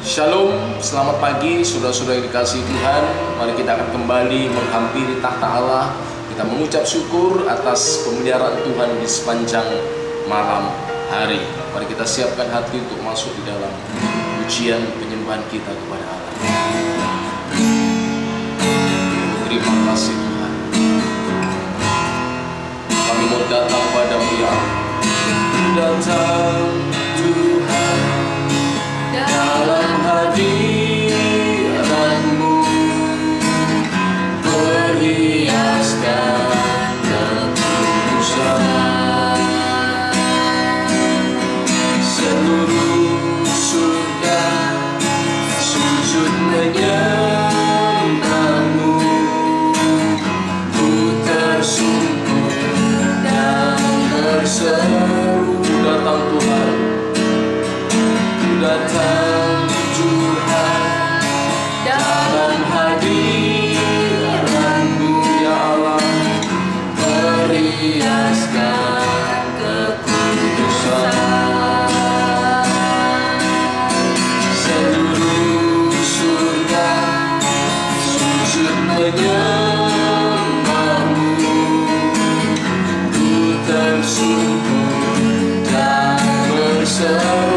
Shalom, selamat pagi saudara-saudara yang dikasihi Tuhan. Mari kita akan kembali menghampiri tahta Allah. Kita mengucap syukur atas pemeliharaan Tuhan di sepanjang malam hari. Mari kita siapkan hati untuk masuk di dalam pujian penyembahan kita kepada Allah. Terima kasih Tuhan. Kami mau datang padamu ya Allah. Datang Tuhan dalam hadirat-Mu, perhiaskan kekudusan. Seluruh surga sujud menyembah-Mu, ku tersungkur dan berseru. Datang Tuhan, datang Tuhan dalam hadirat-Mu ya Allah, perhiaskan kekudusan. Seluruh surga sujud menyembah-Mu, ku tersungkur dan berseru.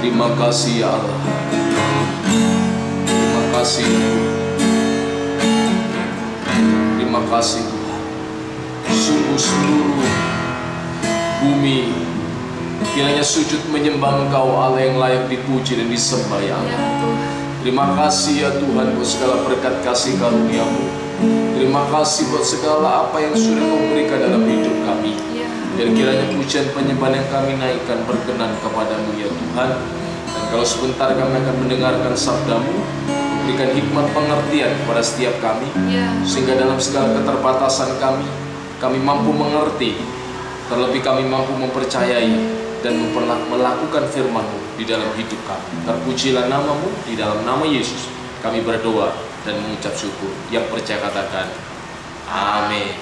Terima kasih ya Allah. Terima kasih. Terima kasih Tuhan. Sungguh seluruh bumi kiranya sujud menyembah Engkau, Allah yang layak dipuji dan disembah ya Allah. Terima kasih ya Tuhan buat segala berkat kasih karunia-Mu. Terima kasih buat segala apa yang sudah Kau berikan dalam hidup kami. Dan kiranya pujian penyembahan yang kami naikkan berkenan kepadamu ya Tuhan. Dan kalau sebentar kami akan mendengarkan sabda-Mu, berikan hikmat pengertian kepada setiap kami, sehingga dalam segala keterbatasan kami mampu mengerti, terlebih kami mampu mempercayai dan melakukan firman-Mu di dalam hidup kami. Terpujilah nama-Mu, di dalam nama Yesus kami berdoa dan mengucap syukur. Yang percaya katakan amin.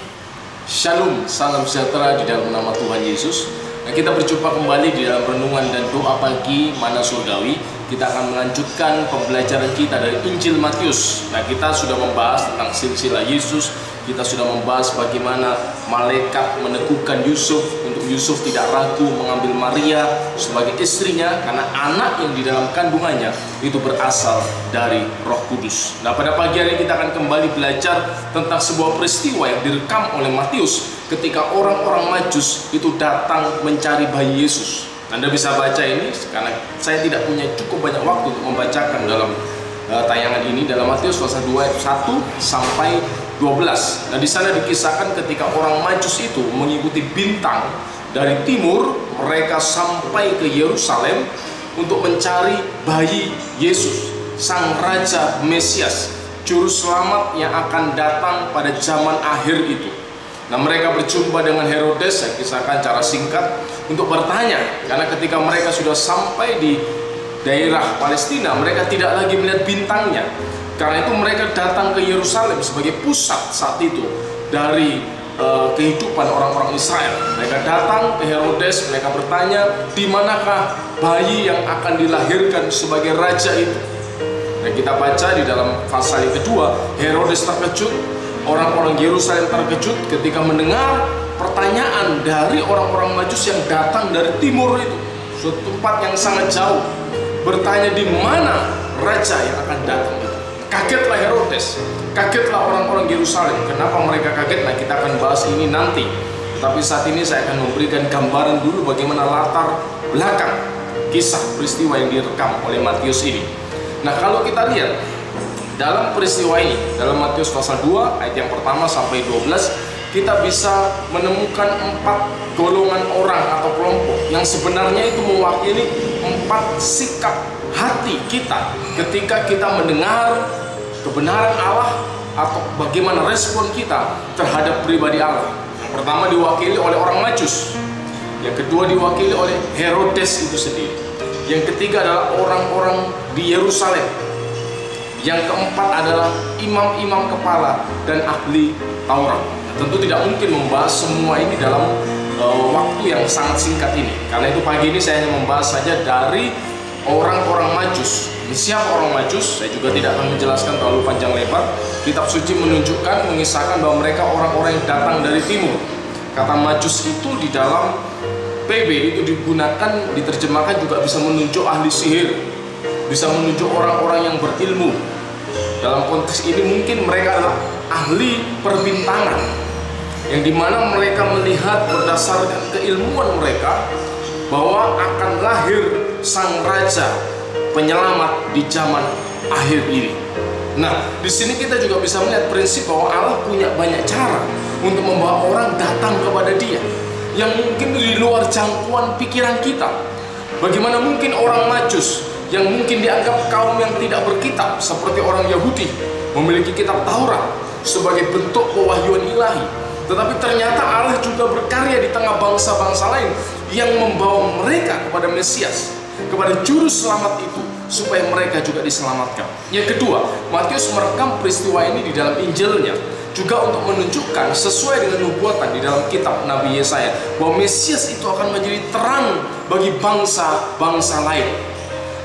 Shalom, salam sejahtera di dalam nama Tuhan Yesus. Nah, kita berjumpa kembali di dalam renungan dan doa pagi Mana Surgawi. Kita akan melanjutkan pembelajaran kita dari Injil Matius. Nah, kita sudah membahas tentang silsilah Yesus. Kita sudah membahas bagaimana malaikat meneguhkan Yusuf untuk Yusuf tidak ragu mengambil Maria sebagai istrinya, karena anak yang di dalam kandungannya itu berasal dari Roh Kudus. Nah, pada pagi hari ini kita akan kembali belajar tentang sebuah peristiwa yang direkam oleh Matius ketika orang-orang Majus itu datang mencari bayi Yesus. Anda bisa baca ini karena saya tidak punya cukup banyak waktu untuk membacakan dalam tayangan ini, dalam Matius pasal 2 ayat 1 sampai 12. Nah, di sana dikisahkan ketika orang Majus itu mengikuti bintang dari timur, mereka sampai ke Yerusalem untuk mencari bayi Yesus, sang Raja Mesias, Juru Selamat yang akan datang pada zaman akhir itu. Nah, mereka berjumpa dengan Herodes, saya kisahkan cara singkat, untuk bertanya, karena ketika mereka sudah sampai di daerah Palestina, mereka tidak lagi melihat bintangnya. Karena itu mereka datang ke Yerusalem sebagai pusat saat itu dari kehidupan orang-orang Israel. Mereka datang ke Herodes, mereka bertanya, di manakah bayi yang akan dilahirkan sebagai raja itu? Dan kita baca di dalam pasal yang kedua, Herodes terkejut, orang-orang Yerusalem terkejut ketika mendengar pertanyaan dari orang-orang Majus yang datang dari timur itu, suatu tempat yang sangat jauh, bertanya di mana raja yang akan datang itu. Kagetlah Herodes, kagetlah orang-orang Yerusalem. Kenapa mereka kaget? Nah, kita akan bahas ini nanti. Tapi saat ini saya akan memberikan gambaran dulu bagaimana latar belakang kisah peristiwa yang direkam oleh Matius ini. Nah, kalau kita lihat dalam peristiwa ini, dalam Matius pasal 2 ayat yang pertama sampai 12, kita bisa menemukan 4 golongan orang atau kelompok yang sebenarnya itu mewakili 4 sikap hati kita ketika kita mendengar kebenaran Allah atau bagaimana respon kita terhadap pribadi Allah. Yang pertama diwakili oleh orang Majus, yang kedua diwakili oleh Herodes itu sendiri, yang ketiga adalah orang-orang di Yerusalem, yang keempat adalah imam-imam kepala dan ahli Taurat. Nah, tentu tidak mungkin membahas semua ini dalam waktu yang sangat singkat ini. Karena itu pagi ini saya hanya membahas saja dari orang-orang Majus. Ini siapa orang Majus? Saya juga tidak akan menjelaskan terlalu panjang lebar. Kitab suci menunjukkan, mengisahkan bahwa mereka orang-orang yang datang dari timur. Kata Majus itu di dalam PB itu digunakan, diterjemahkan juga bisa menunjuk ahli sihir, bisa menunjuk orang-orang yang berilmu. Dalam konteks ini mungkin mereka adalah ahli perbintangan, yang dimana mereka melihat berdasarkan keilmuan mereka bahwa akan lahir sang raja penyelamat di zaman akhir ini. Nah, di sini kita juga bisa melihat prinsip bahwa Allah punya banyak cara untuk membawa orang datang kepada Dia yang mungkin di luar jangkauan pikiran kita. Bagaimana mungkin orang Majus yang mungkin dianggap kaum yang tidak berkitab seperti orang Yahudi memiliki kitab Taurat sebagai bentuk pewahyuan ilahi, tetapi ternyata Allah juga berkarya di tengah bangsa-bangsa lain yang membawa mereka kepada Mesias, kepada Juru Selamat itu, supaya mereka juga diselamatkan. Yang kedua, Matius merekam peristiwa ini di dalam Injilnya juga untuk menunjukkan sesuai dengan nubuatan di dalam kitab Nabi Yesaya bahwa Mesias itu akan menjadi terang bagi bangsa-bangsa lain.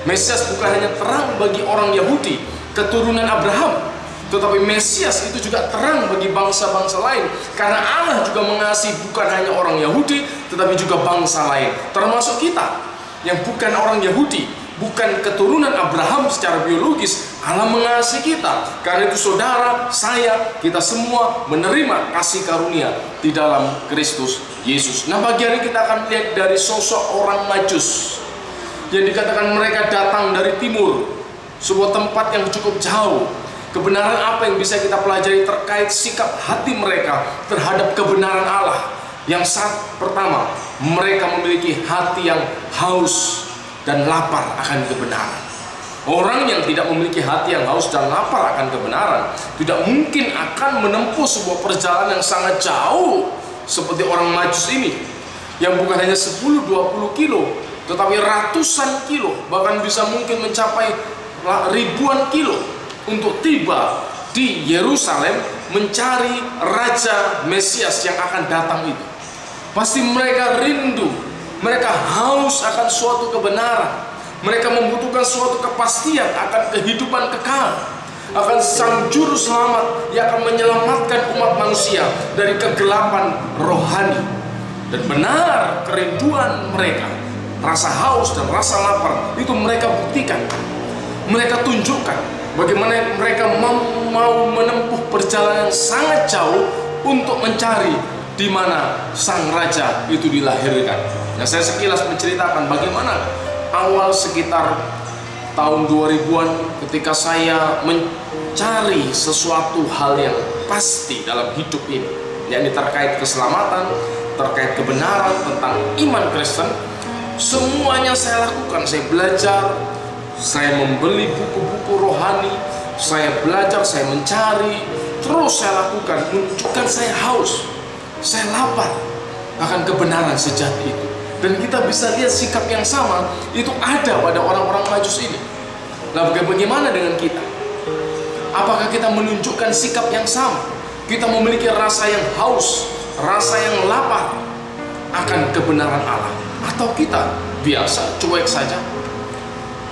Mesias bukan hanya terang bagi orang Yahudi, keturunan Abraham, tetapi Mesias itu juga terang bagi bangsa-bangsa lain, karena Allah juga mengasihi bukan hanya orang Yahudi, tetapi juga bangsa lain, termasuk kita yang bukan orang Yahudi, bukan keturunan Abraham secara biologis. Allah mengasihi kita. Karena itu saudara, saya, kita semua menerima kasih karunia di dalam Kristus Yesus. Nah, pagi hari kita akan lihat dari sosok orang Majus yang dikatakan mereka datang dari timur, sebuah tempat yang cukup jauh. Kebenaran apa yang bisa kita pelajari terkait sikap hati mereka terhadap kebenaran Allah? Yang pertama, mereka memiliki hati yang haus dan lapar akan kebenaran. Orang yang tidak memiliki hati yang haus dan lapar akan kebenaran tidak mungkin akan menempuh sebuah perjalanan yang sangat jauh seperti orang Majus ini, yang bukan hanya 10-20 kilo, tetapi ratusan kilo, bahkan bisa mungkin mencapai ribuan kilo untuk tiba di Yerusalem mencari Raja Mesias yang akan datang itu. Pasti mereka rindu, mereka haus akan suatu kebenaran, mereka membutuhkan suatu kepastian akan kehidupan kekal. akan Sang Juru Selamat yang akan menyelamatkan umat manusia dari kegelapan rohani. Dan benar kerinduan mereka, rasa haus dan rasa lapar itu mereka buktikan. Mereka tunjukkan bagaimana mereka mau menempuh perjalanan yang sangat jauh untuk mencari di mana Sang Raja itu dilahirkan. Nah, saya sekilas menceritakan bagaimana awal sekitar tahun 2000-an ketika saya mencari sesuatu hal yang pasti dalam hidup ini, yakni terkait keselamatan, terkait kebenaran tentang iman Kristen. Semuanya saya lakukan. Saya belajar, saya membeli buku-buku rohani, saya belajar, saya mencari, terus saya lakukan, menunjukkan saya haus, saya lapar akan kebenaran sejati itu. Dan kita bisa lihat sikap yang sama itu ada pada orang-orang Majus ini. Lalu bagaimana dengan kita? Apakah kita menunjukkan sikap yang sama? Kita memiliki rasa yang haus, rasa yang lapar akan kebenaran Allah, atau kita biasa cuek saja?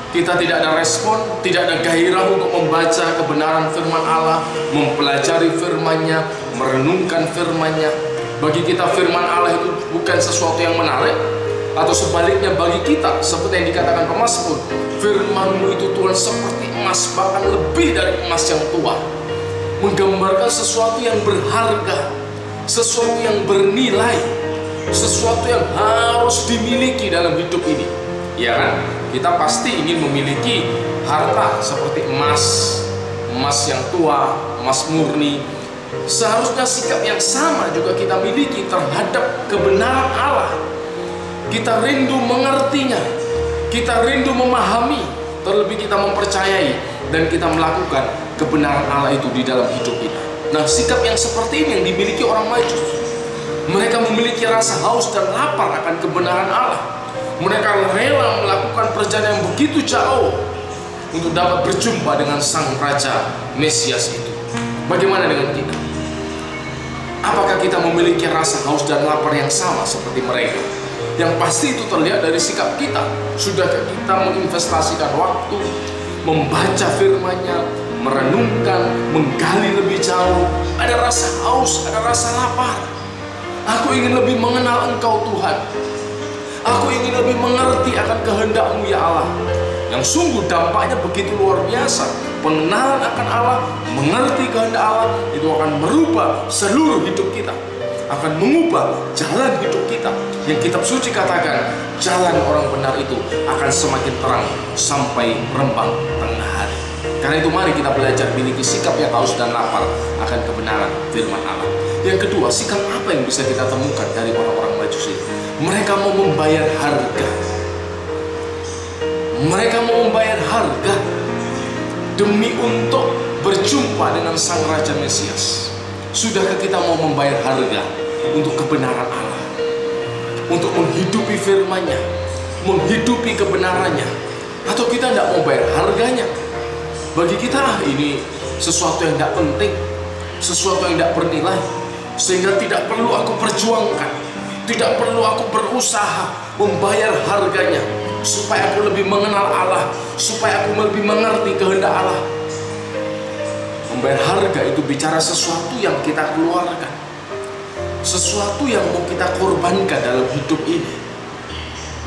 Kita tidak ada respon, tidak ada gairah untuk membaca kebenaran firman Allah, mempelajari firman-Nya, merenungkan firman-Nya. Bagi kita firman Allah itu bukan sesuatu yang menarik, atau sebaliknya bagi kita seperti yang dikatakan pemazmur, firman-Mu itu Tuhan seperti emas, bahkan lebih dari emas yang tua, menggambarkan sesuatu yang berharga, sesuatu yang bernilai, sesuatu yang harus dimiliki dalam hidup ini. Ya kan? Kita pasti ingin memiliki harta seperti emas, emas yang tua, emas murni. Seharusnya sikap yang sama juga kita miliki terhadap kebenaran Allah. Kita rindu mengertinya, kita rindu memahami, terlebih kita mempercayai dan kita melakukan kebenaran Allah itu di dalam hidup kita. Nah, sikap yang seperti ini yang dimiliki orang Majus. Mereka memiliki rasa haus dan lapar akan kebenaran Allah. Mereka rela melakukan perjalanan yang begitu jauh untuk dapat berjumpa dengan Sang Raja Mesias itu. Bagaimana dengan kita? Apakah kita memiliki rasa haus dan lapar yang sama seperti mereka? Yang pasti itu terlihat dari sikap kita. Sudahkah kita menginvestasikan waktu, membaca firman-Nya, merenungkan, menggali lebih jauh? Ada rasa haus, ada rasa lapar. Aku ingin lebih mengenal Engkau Tuhan. Aku ingin lebih mengerti akan kehendak-Mu ya Allah. Yang sungguh dampaknya begitu luar biasa. Pengenalan akan Allah, mengerti kehendak Allah, itu akan merubah seluruh hidup kita, akan mengubah jalan hidup kita. Yang kitab suci katakan, jalan orang benar itu akan semakin terang sampai rembang tengah hari. Karena itu mari kita belajar miliki sikap yang haus dan lapar akan kebenaran firman Allah. Yang kedua, sikap apa yang bisa kita temukan dari orang-orang Majus ini? Mereka mau membayar harga. Mereka mau membayar harga demi untuk berjumpa dengan Sang Raja Mesias. Sudahkah kita mau membayar harga untuk kebenaran Allah, untuk menghidupi firman-Nya, menghidupi kebenarannya? Atau kita tidak mau bayar harganya? Bagi kita ini sesuatu yang tidak penting, sesuatu yang tidak bernilai, sehingga tidak perlu aku perjuangkan, tidak perlu aku berusaha membayar harganya, supaya aku lebih mengenal Allah, supaya aku lebih mengerti kehendak Allah. Membayar harga itu bicara sesuatu yang kita keluarkan, sesuatu yang mau kita korbankan dalam hidup ini.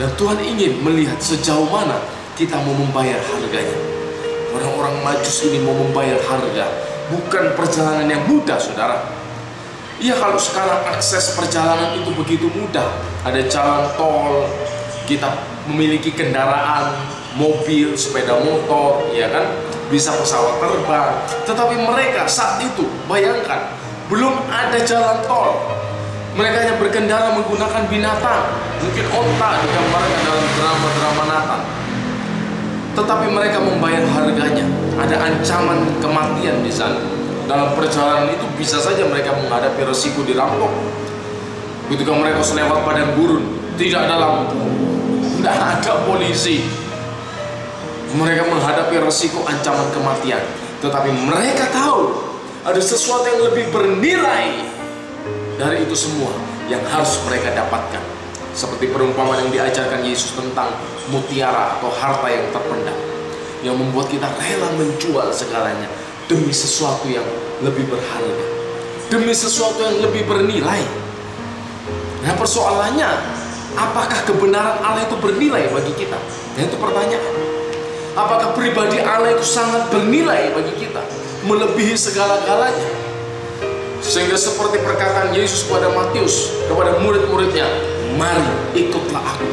Dan Tuhan ingin melihat sejauh mana kita mau membayar harganya. Orang-orang Majus ini mau membayar harga. Bukan perjalanan yang mudah, saudara. Iya, kalau sekarang akses perjalanan itu begitu mudah, ada jalan tol, kita memiliki kendaraan, mobil, sepeda motor, ya kan, bisa pesawat terbang. Tetapi mereka saat itu, bayangkan, belum ada jalan tol. Mereka hanya berkendara menggunakan binatang, mungkin onta digambarkan dalam drama-drama Natal. Tetapi mereka membayar harganya. Ada ancaman kematian di sana. Dalam perjalanan itu bisa saja mereka menghadapi resiko dirampok. Ketika mereka selewat padang gurun, tidak ada lampu, tidak ada polisi, mereka menghadapi resiko ancaman kematian. Tetapi mereka tahu ada sesuatu yang lebih bernilai dari itu semua yang harus mereka dapatkan. Seperti perumpamaan yang diajarkan Yesus tentang mutiara atau harta yang terpendam, yang membuat kita rela menjual segalanya demi sesuatu yang lebih berharga, demi sesuatu yang lebih bernilai. Nah, persoalannya, apakah kebenaran Allah itu bernilai bagi kita? Nah, itu pertanyaan. Apakah pribadi Allah itu sangat bernilai bagi kita, melebihi segala-galanya? Sehingga seperti perkataan Yesus kepada Matius, kepada murid-muridnya, mari ikutlah aku.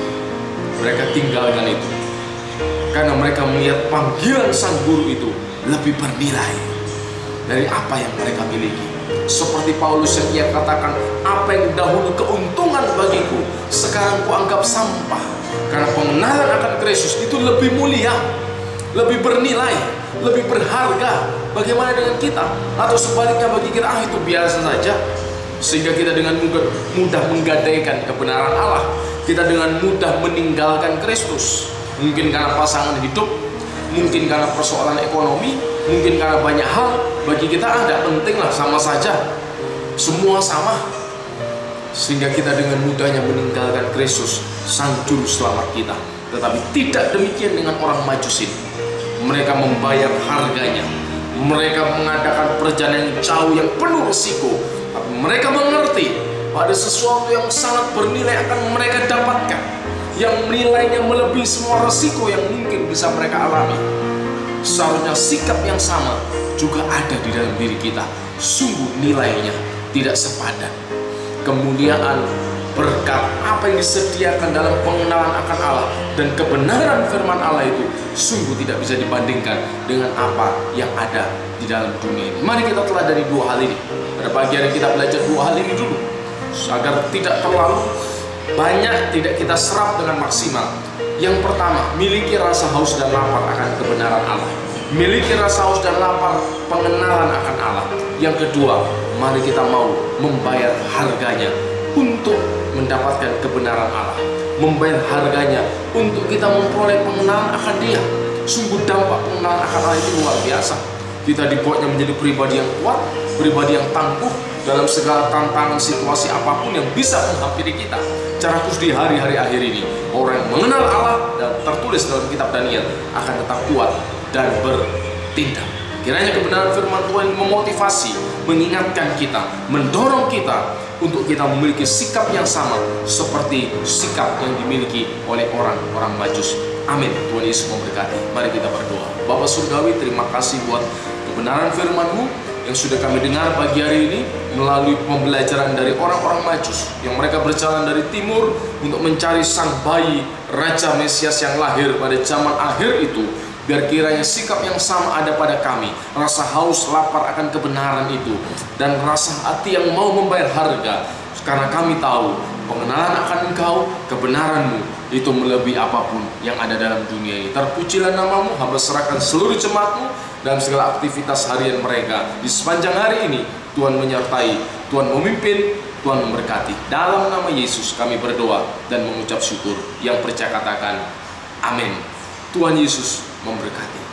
Mereka tinggalkan itu karena mereka melihat panggilan sang guru itu lebih bernilai dari apa yang mereka miliki. Seperti Paulus yang ia katakan, apa yang dahulu keuntungan bagiku, sekarang kuanggap sampah, karena pengenalan akan Kristus itu lebih mulia, lebih bernilai, lebih berharga. Bagaimana dengan kita? Atau sebaliknya bagi kita, itu biasa saja. Sehingga kita dengan mudah menggadaikan kebenaran Allah, kita dengan mudah meninggalkan Kristus. Mungkin karena pasangan hidup, mungkin karena persoalan ekonomi, mungkin karena banyak hal. Bagi kita tidak penting lah, sama saja, semua sama. Sehingga kita dengan mudahnya meninggalkan Kristus, sang juru selamat kita. Tetapi tidak demikian dengan orang Majusi. Mereka membayar harganya, mereka mengadakan perjalanan yang jauh yang penuh risiko, tapi mereka mengerti ada sesuatu yang sangat bernilai akan mereka dapatkan, yang nilainya melebihi semua risiko yang mungkin bisa mereka alami. Seharusnya sikap yang sama juga ada di dalam diri kita. Sungguh nilainya tidak sepadan. Kemuliaan, berkat, apa yang disediakan dalam pengenalan akan Allah dan kebenaran firman Allah itu sungguh tidak bisa dibandingkan dengan apa yang ada di dalam dunia ini. Mari kita teladani dua hal ini. Pada pagi hari kita belajar dua hal ini dulu, agar tidak terlalu banyak tidak kita serap dengan maksimal. Yang pertama, miliki rasa haus dan lapar akan kebenaran Allah. Miliki rasa haus dan lapar pengenalan akan Allah. Yang kedua, mari kita mau membayar harganya untuk mendapatkan kebenaran Allah, membayar harganya untuk kita memperoleh pengenalan akan Dia. Sungguh dampak pengenalan akan Allah itu luar biasa. Kita dibuatnya menjadi pribadi yang kuat, pribadi yang tangguh dalam segala tantangan situasi apapun yang bisa menghampiri kita. Cara khusus di hari-hari akhir ini, orang yang mengenal Allah dan tertulis dalam kitab Daniel akan tetap kuat dan bertindak. Kiranya kebenaran firman Tuhan memotivasi, mengingatkan kita, mendorong kita untuk kita memiliki sikap yang sama seperti sikap yang dimiliki oleh orang-orang Majus. Amin. Tuhan Yesus memberkati. Mari kita berdoa. Bapa Surgawi, terima kasih buat kebenaran firman-Mu yang sudah kami dengar pagi hari ini melalui pembelajaran dari orang-orang Majus yang mereka berjalan dari timur untuk mencari sang bayi Raja Mesias yang lahir pada zaman akhir itu. Biar kiranya sikap yang sama ada pada kami, rasa haus lapar akan kebenaran itu, dan rasa hati yang mau membayar harga, karena kami tahu pengenalan akan Engkau, kebenaran-Mu itu melebihi apapun yang ada dalam dunia ini. Terpujilah nama-Mu, hamba serahkan seluruh jemaat-Mu dalam segala aktivitas harian mereka. Di sepanjang hari ini Tuhan menyertai, Tuhan memimpin, Tuhan memberkati. Dalam nama Yesus kami berdoa dan mengucap syukur. Yang percaya katakan amin. Tuhan Yesus memberkati.